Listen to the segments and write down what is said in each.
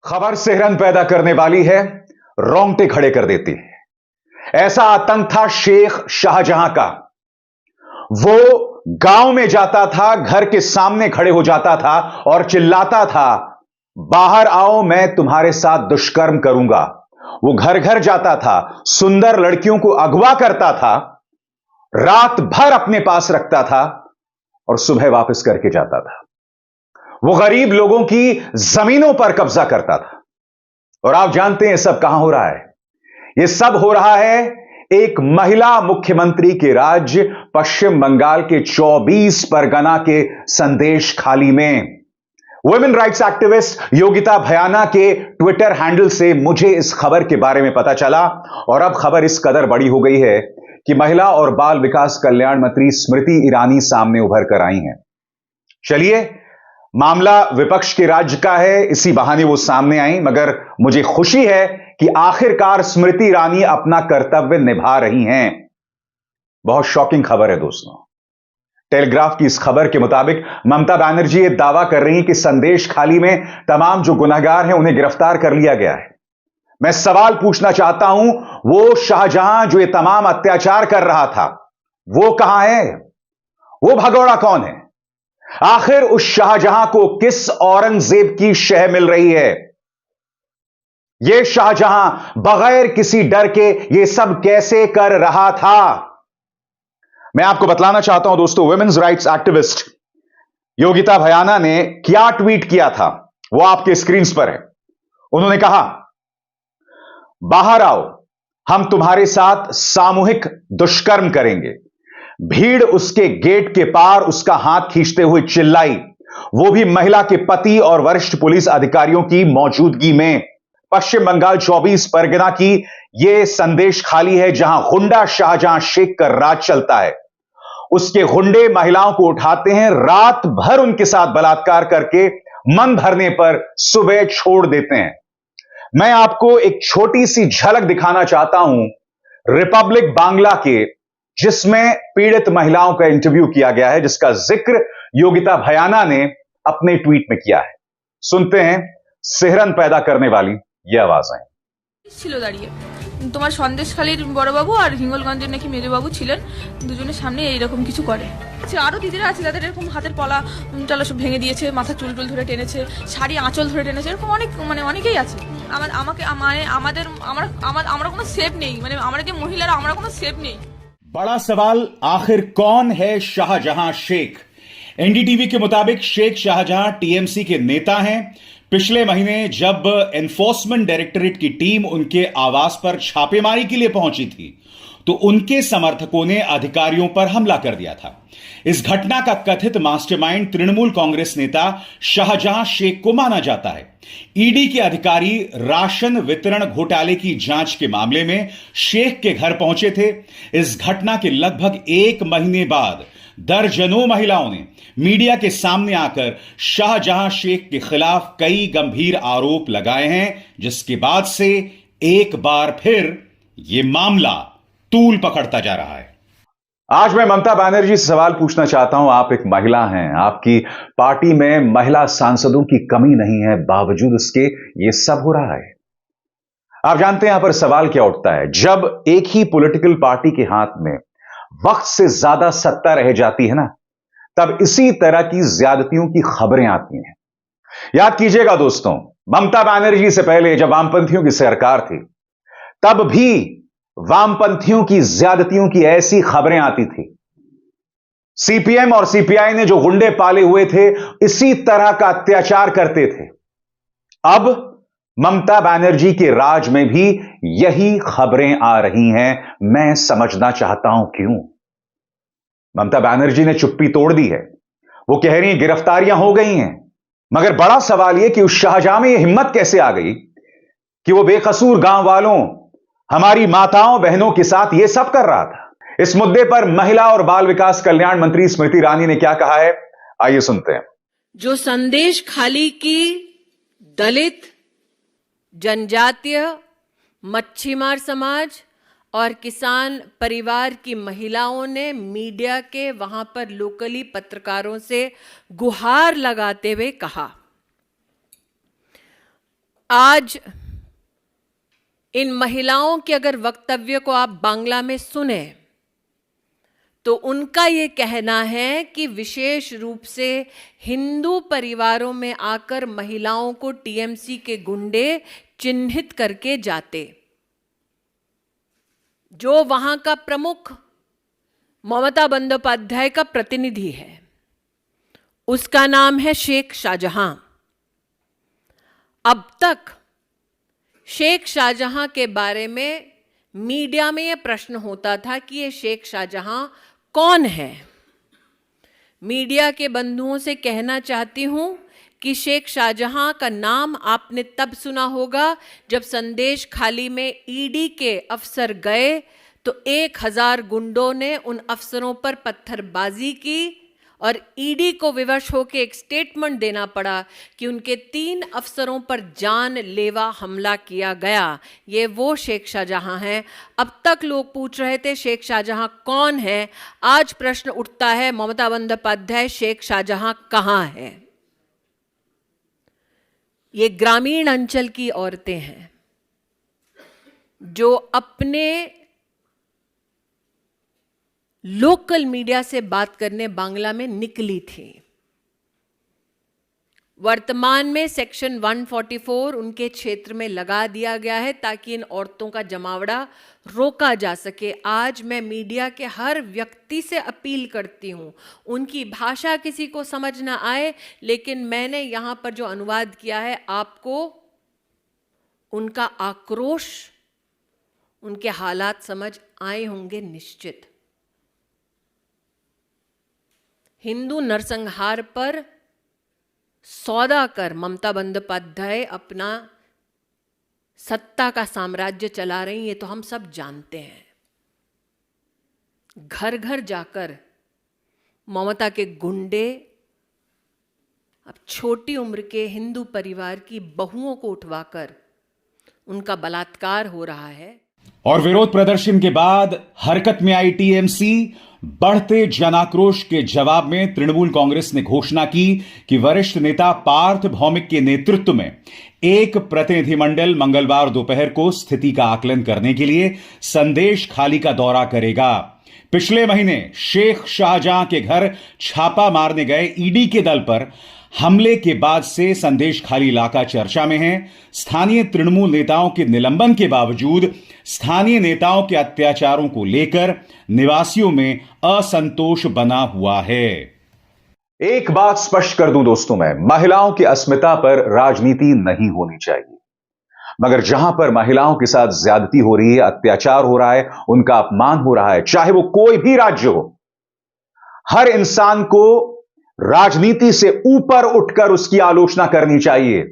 खबर सिहरन पैदा करने वाली है, रोंगटे खड़े कर देती है। ऐसा आतंक था शेख शाहजहां का। वो गांव में जाता था, घर के सामने खड़े हो जाता था और चिल्लाता था, बाहर आओ, मैं तुम्हारे साथ दुष्कर्म करूंगा। वो घर घर जाता था, सुंदर लड़कियों को अगवा करता था, रात भर अपने पास रखता था और सुबह वापस करके जाता था। वो गरीब लोगों की जमीनों पर कब्जा करता था। और आप जानते हैं यह सब कहां हो रहा है? यह सब हो रहा है एक महिला मुख्यमंत्री के राज्य पश्चिम बंगाल के 24 परगना के संदेश खाली में। वुमेन राइट्स एक्टिविस्ट योगिता भयाना के ट्विटर हैंडल से मुझे इस खबर के बारे में पता चला और अब खबर इस कदर बड़ी हो गई है कि महिला और बाल विकास कल्याण मंत्री स्मृति ईरानी सामने उभर कर आई हैं। चलिए, मामला विपक्ष के राज्य का है, इसी बहाने वो सामने आई, मगर मुझे खुशी है कि आखिरकार स्मृति ईरानी अपना कर्तव्य निभा रही हैं। बहुत शॉकिंग खबर है दोस्तों। टेलीग्राफ की इस खबर के मुताबिक ममता बनर्जी ये दावा कर रही हैं कि संदेश खाली में तमाम जो गुनहगार हैं उन्हें गिरफ्तार कर लिया गया है। मैं सवाल पूछना चाहता हूं, वो शाहजहां जो ये तमाम अत्याचार कर रहा था, वो कहां है? वो भगोड़ा कौन है? आखिर उस शाहजहां को किस औरंगजेब की शह मिल रही है? यह शाहजहां बगैर किसी डर के यह सब कैसे कर रहा था? मैं आपको बतलाना चाहता हूं दोस्तों, वुमेन्स राइट्स एक्टिविस्ट योगिता भयाना ने क्या ट्वीट किया था वो आपके स्क्रीन पर है। उन्होंने कहा, बाहर आओ, हम तुम्हारे साथ सामूहिक दुष्कर्म करेंगे। भीड़ उसके गेट के पार उसका हाथ खींचते हुए चिल्लाई, वो भी महिला के पति और वरिष्ठ पुलिस अधिकारियों की मौजूदगी में। पश्चिम बंगाल 24 परगना की यह संदेश खाली है जहां गुंडा शाहजहां शेख का राज चलता है। उसके गुंडे महिलाओं को उठाते हैं, रात भर उनके साथ बलात्कार करके मन भरने पर सुबह छोड़ देते हैं। मैं आपको एक छोटी सी झलक दिखाना चाहता हूं रिपब्लिक बांग्ला के, जिसमें पीड़ित महिलाओं का इंटरव्यू किया गया है, जिसका जिक्र योगिता भयाना ने अपने ट्वीट में किया है। सुनते हैं सिहरन पैदा करने वाली ये आवाजें। ছিল দাঁড়িয়ে তোমার সন্দেশখালীর বড়বাবু আর হিঙ্গলগঞ্জের নাকি মেজবাবু ছিলেন, দুজনের সামনে এইরকম কিছু করে। আরো দিদিরা আছে যাদের এরকম হাতের পলা টলা সব ভেঙে দিয়েছে, মাথা চুল টুল ধরে টেনেছে, শাড়ি আঁচল ধরে টেনেছে, এরকম অনেক অনেকেই আছে। আমাকে আমাদের আমরা কোনো সেফ নেই, আমরা যে মহিলারা আমরা কোনো সেফ নেই। बड़ा सवाल, आखिर कौन है शाहजहां शेख? एनडीटीवी के मुताबिक शेख शाहजहां टीएमसी के नेता हैं। पिछले महीने जब एनफोर्समेंट डायरेक्टरेट की टीम उनके आवास पर छापेमारी के लिए पहुंची थी तो उनके समर्थकों ने अधिकारियों पर हमला कर दिया था। इस घटना का कथित मास्टरमाइंड तृणमूल कांग्रेस नेता शाहजहां शेख को माना जाता है। ईडी के अधिकारी राशन वितरण घोटाले की जांच के मामले में शेख के घर पहुंचे थे। इस घटना के लगभग 1 महीने बाद दर्जनों महिलाओं ने मीडिया के सामने आकर शाहजहां शेख के खिलाफ कई गंभीर आरोप लगाए हैं, जिसके बाद से एक बार फिर यह मामला तूल पकड़ता जा रहा है। आज मैं ममता बनर्जी से सवाल पूछना चाहता हूं। आप एक महिला हैं, आपकी पार्टी में महिला सांसदों की कमी नहीं है, बावजूद इसके ये सब हो रहा है। आप जानते हैं यहां पर सवाल क्या उठता है? जब एक ही पॉलिटिकल पार्टी के हाथ में वक्त से ज्यादा सत्ता रह जाती है ना, तब इसी तरह की ज्यादतियों की खबरें आती हैं। याद कीजिएगा दोस्तों, ममता बनर्जी से पहले जब वामपंथियों की सरकार थी, तब भी वामपंथियों की ज्यादतियों की ऐसी खबरें आती थी। सीपीएम और सीपीआई ने जो गुंडे पाले हुए थे, इसी तरह का अत्याचार करते थे। अब ममता बनर्जी के राज में भी यही खबरें आ रही हैं। मैं समझना चाहता हूं क्यों। ममता बनर्जी ने चुप्पी तोड़ दी है। वो कह रही हैं गिरफ्तारियां हो गई हैं, मगर बड़ा सवाल यह कि उस शाहजहां में यह हिम्मत कैसे आ गई कि वो बेकसूर गांव वालों, हमारी माताओं बहनों के साथ यह सब कर रहा था। इस मुद्दे पर महिला और बाल विकास कल्याण मंत्री स्मृति ईरानी ने क्या कहा है, आइए सुनते हैं। जो संदेश खाली की दलित, जनजातीय, मच्छीमार समाज और किसान परिवार की महिलाओं ने मीडिया के वहां पर लोकली पत्रकारों से गुहार लगाते हुए कहा, आज इन महिलाओं के अगर वक्तव्य को आप बांग्ला में सुने तो उनका ये कहना है कि विशेष रूप से हिंदू परिवारों में आकर महिलाओं को टीएमसी के गुंडे चिन्हित करके जाते। जो वहां का प्रमुख ममता बंदोपाध्याय का प्रतिनिधि है, उसका नाम है शेख शाहजहां। अब तक शेख शाहजहां के बारे में मीडिया में यह प्रश्न होता था कि ये शेख शाहजहां कौन है। मीडिया के बंधुओं से कहना चाहती हूं कि शेख शाहजहां का नाम आपने तब सुना होगा जब संदेश खाली में ईडी के अफसर गए तो 1000 गुंडों ने उन अफसरों पर पत्थरबाजी की और ईडी को विवश होकर एक स्टेटमेंट देना पड़ा कि उनके 3 अफसरों पर जानलेवा हमला किया गया। ये वो शेख शाहजहां हैं। अब तक लोग पूछ रहे थे शेख शाहजहां कौन है। आज प्रश्न उठता है ममता बंदोपाध्याय शेख शाहजहां कहां है। ये ग्रामीण अंचल की औरतें हैं जो अपने लोकल मीडिया से बात करने बांग्ला में निकली थी। वर्तमान में सेक्शन 144 उनके क्षेत्र में लगा दिया गया है ताकि इन औरतों का जमावड़ा रोका जा सके। आज मैं मीडिया के हर व्यक्ति से अपील करती हूं, उनकी भाषा किसी को समझ ना आए, लेकिन मैंने यहां पर जो अनुवाद किया है आपको उनका आक्रोश, उनके हालात समझ आए होंगे निश्चित। हिंदू नरसंहार पर सौदा कर ममता बंदोपाध्याय अपना सत्ता का साम्राज्य चला रही, ये तो हम सब जानते हैं। घर घर जाकर ममता के गुंडे अब छोटी उम्र के हिंदू परिवार की बहुओं को उठवाकर उनका बलात्कार हो रहा है। और विरोध प्रदर्शन के बाद हरकत में आई टीएमसी। बढ़ते जनाक्रोश के जवाब में तृणमूल कांग्रेस ने घोषणा की कि वरिष्ठ नेता पार्थ भौमिक के नेतृत्व में एक प्रतिनिधिमंडल मंगलवार दोपहर को स्थिति का आकलन करने के लिए संदेश खाली का दौरा करेगा। पिछले महीने शेख शाहजहां के घर छापा मारने गए ईडी के दल पर हमले के बाद से संदेश खाली इलाका चर्चा में है। स्थानीय तृणमूल नेताओं के निलंबन के बावजूद स्थानीय नेताओं के अत्याचारों को लेकर निवासियों में असंतोष बना हुआ है। एक बात स्पष्ट कर दूं दोस्तों, मैं महिलाओं की अस्मिता पर राजनीति नहीं होनी चाहिए, मगर जहां पर महिलाओं के साथ ज्यादती हो रही है, अत्याचार हो रहा है, उनका अपमान हो रहा है, चाहे वो कोई भी राज्य हो, हर इंसान को राजनीति से ऊपर उठकर उसकी आलोचना करनी चाहिए।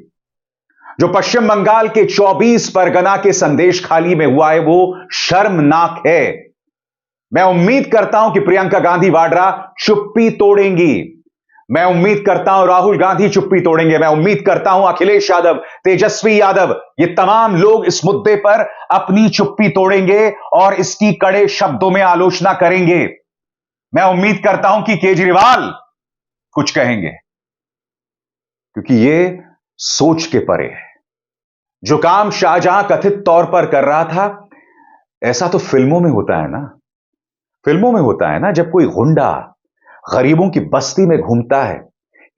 जो पश्चिम बंगाल के 24 परगना के संदेश खाली में हुआ है वो शर्मनाक है। मैं उम्मीद करता हूं कि प्रियंका गांधी वाड्रा चुप्पी तोड़ेंगी। मैं उम्मीद करता हूं राहुल गांधी चुप्पी तोड़ेंगे। मैं उम्मीद करता हूं अखिलेश यादव, तेजस्वी यादव, ये तमाम लोग इस मुद्दे पर अपनी चुप्पी तोड़ेंगे और इसकी कड़े शब्दों में आलोचना करेंगे। मैं उम्मीद करता हूं कि केजरीवाल कुछ कहेंगे, क्योंकि ये सोच के परे है। जो काम शाहजहां कथित तौर पर कर रहा था, ऐसा तो फिल्मों में होता है ना। फिल्मों में होता है ना, जब कोई गुंडा गरीबों की बस्ती में घूमता है,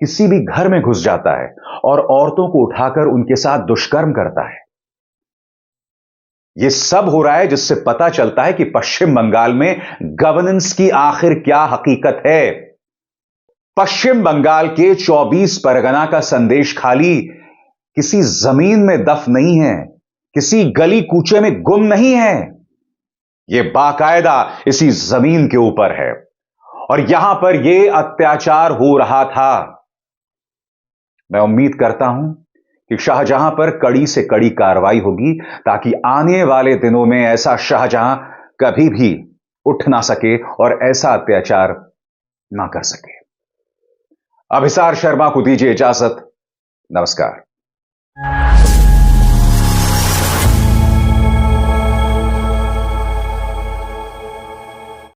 किसी भी घर में घुस जाता है और औरतों को उठाकर उनके साथ दुष्कर्म करता है। यह सब हो रहा है जिससे पता चलता है कि पश्चिम बंगाल में गवर्नेंस की आखिर क्या हकीकत है। पश्चिम बंगाल के 24 परगना का संदेश खाली किसी जमीन में दफ नहीं है, किसी गली कूचे में गुम नहीं है। यह बाकायदा इसी जमीन के ऊपर है और यहां पर यह अत्याचार हो रहा था। मैं उम्मीद करता हूं कि शाहजहां पर कड़ी से कड़ी कार्रवाई होगी ताकि आने वाले दिनों में ऐसा शाहजहां कभी भी उठ ना सके और ऐसा अत्याचार ना कर सके। अभिसार शर्मा को दीजिए इजाजत। नमस्कार।